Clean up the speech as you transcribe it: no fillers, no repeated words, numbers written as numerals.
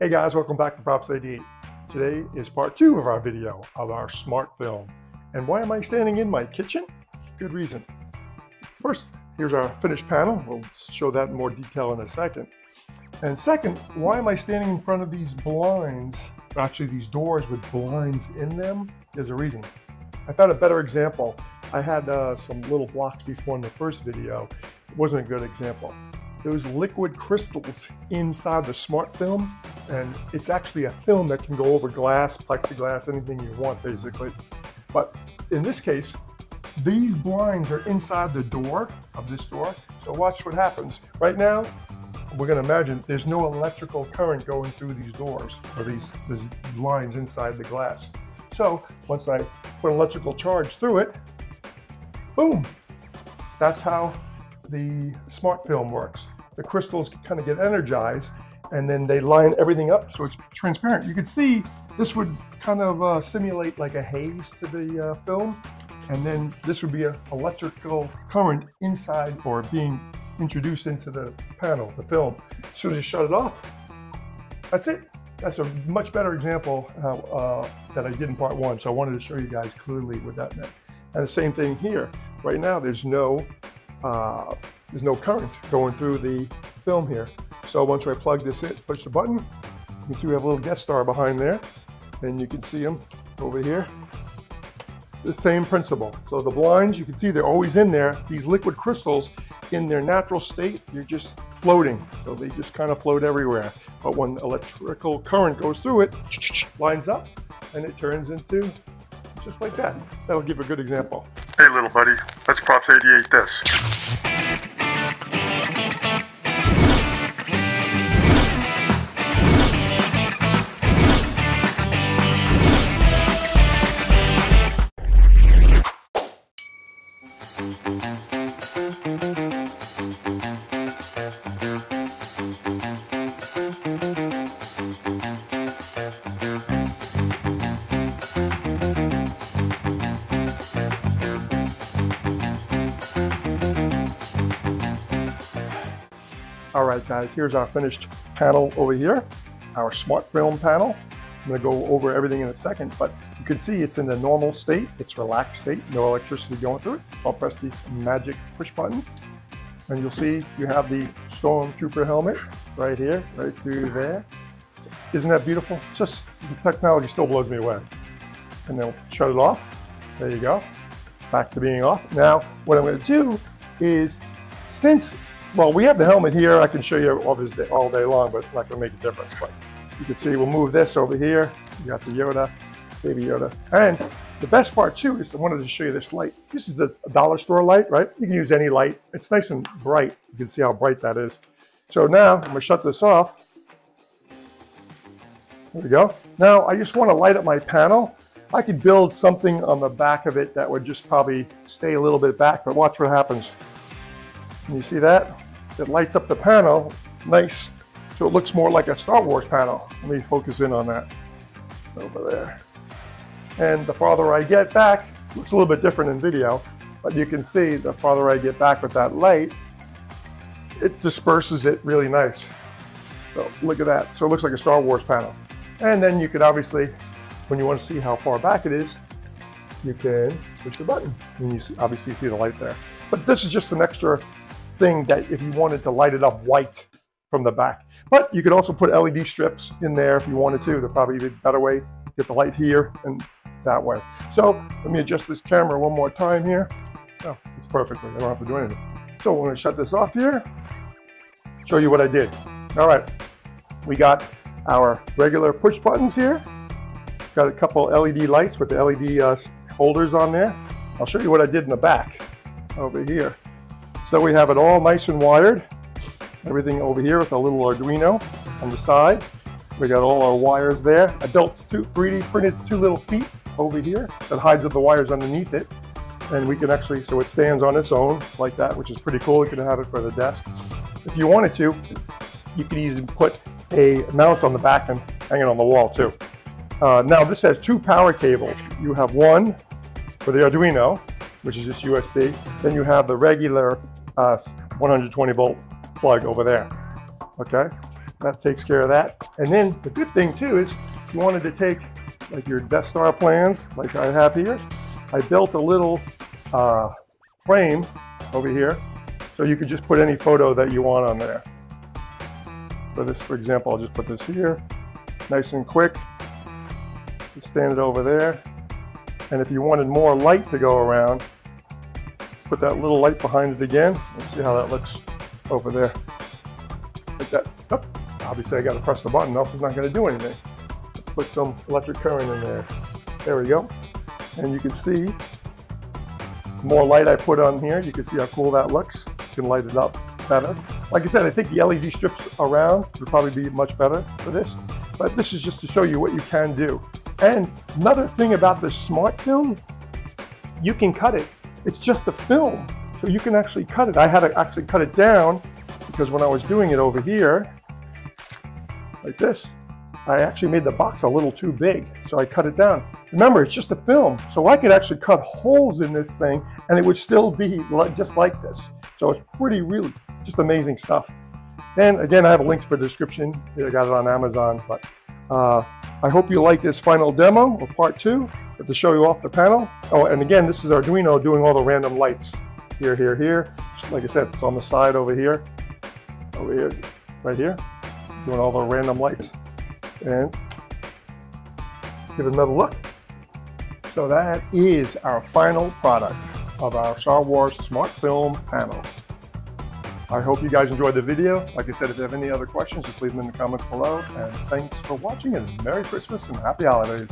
Hey guys, welcome back to Props 88. Today is part 2 of our video of our smart film. And why am I standing in my kitchen? Good reason. First, here's our finished panel. We'll show that in more detail in a second. And second, why am I standing in front of these blinds? Actually, these doors with blinds in them. There's a reason. I found a better example. I had some little blocks before in the first video. It wasn't a good example. Those liquid crystals inside the smart film, and it's actually a film that can go over glass, plexiglass, anything you want basically. But in this case, these blinds are inside the door of this door. So watch what happens. Right now, we're going to imagine there's no electrical current going through these doors or these lines inside the glass. So once I put an electrical charge through it, boom, that's how the smart film works. The crystals kind of get energized and then they line everything up so it's transparent. You can see this would kind of simulate like a haze to the film, and then this would be an electrical current inside or being introduced into the panel, the film. As soon as you shut it off, that's it. That's a much better example that I did in part 1, so I wanted to show you guys clearly what that meant. And the same thing here. Right now, there's no current going through the film here. So once I plug this in, push the button, you can see we have a little guest star behind there, and you can see them over here. It's the same principle. So the blinds, you can see they're always in there. These liquid crystals, in their natural state, you're just floating. So they just kind of float everywhere. But when electrical current goes through it, lines up, and it turns into just like that. That'll give a good example. Hey little buddy, let's Props 88 this. All right, guys, here's our finished panel over here, our smart film panel. I'm going to go over everything in a second, but you can see it's in the normal state. It's relaxed state, no electricity going through it. So I'll press this magic push button, and you'll see you have the Stormtrooper helmet right here, right through there. Isn't that beautiful? Just the technology still blows me away. And then we'll shut it off. There you go. Back to being off. Now, what I'm going to do is, well, we have the helmet here. I can show you all day long, but it's not going to make a difference. But you can see we'll move this over here. You got the Yoda, baby Yoda. And the best part too is I wanted to show you this light. This is a dollar store light, right? You can use any light. It's nice and bright. You can see how bright that is. So now I'm going to shut this off. There we go. Now I just want to light up my panel. I could build something on the back of it that would just probably stay a little bit back, but watch what happens. Can you see that? It lights up the panel, nice, so it looks more like a Star Wars panel. Let me focus in on that, over there. And the farther I get back, looks a little bit different in video, but you can see the farther I get back with that light, it disperses it really nice. So look at that, so it looks like a Star Wars panel. And then you could obviously, when you want to see how far back it is, you can push the button, and you obviously see the light there. But this is just an extra thing that if you wanted to light it up white from the back. But you could also put LED strips in there if you wanted to. They're probably the better way. Get the light here and that way. So let me adjust this camera one more time here. Oh, it's perfectly. I don't have to do anything. So I'm going to shut this off here. Show you what I did. All right. We got our regular push buttons here. Got a couple LED lights with the LED holders on there. I'll show you what I did in the back over here. So we have it all nice and wired. Everything over here with a little Arduino on the side. We got all our wires there. I built 3D printed 2 little feet over here that hides the wires underneath it. And we can actually, so it stands on its own like that, which is pretty cool. You can have it for the desk. If you wanted to, you could easily put a mount on the back and hang it on the wall too. Now this has 2 power cables. You have one for the Arduino, which is just USB. Then you have the regular 120 volt plug over there. Okay. That takes care of that. And then the good thing too is if you wanted to take like your Death Star plans, like I have here, I built a little frame over here, so you could just put any photo that you want on there. So this, for example, I'll just put this here, nice and quick. Just stand it over there. And if you wanted more light to go around, put that little light behind it again. Let's see how that looks over there. Like that. Oh, obviously I got to press the button, else it's not going to do anything. Let's put some electric current in there. There we go. And you can see the more light I put on here, you can see how cool that looks. You can light it up better. Like I said, I think the LED strips around would probably be much better for this. But this is just to show you what you can do. And another thing about this smart film, you can cut it. It's just a film, so you can actually cut it. I had to actually cut it down because when I was doing it over here, like this, I actually made the box a little too big, so I cut it down. Remember, it's just a film, so I could actually cut holes in this thing and it would still be just like this. So it's really just amazing stuff. And again, I have links for the description. I got it on Amazon, but I hope you like this final demo or part 2 to show you off the panel. Oh, and again, this is Arduino doing all the random lights. Here. Like I said, it's on the side over here, right here, doing all the random lights. And give it another look. So that is our final product of our Star Wars Smart Film panel. I hope you guys enjoyed the video. Like I said, if you have any other questions, just leave them in the comments below. And thanks for watching, and Merry Christmas and Happy Holidays.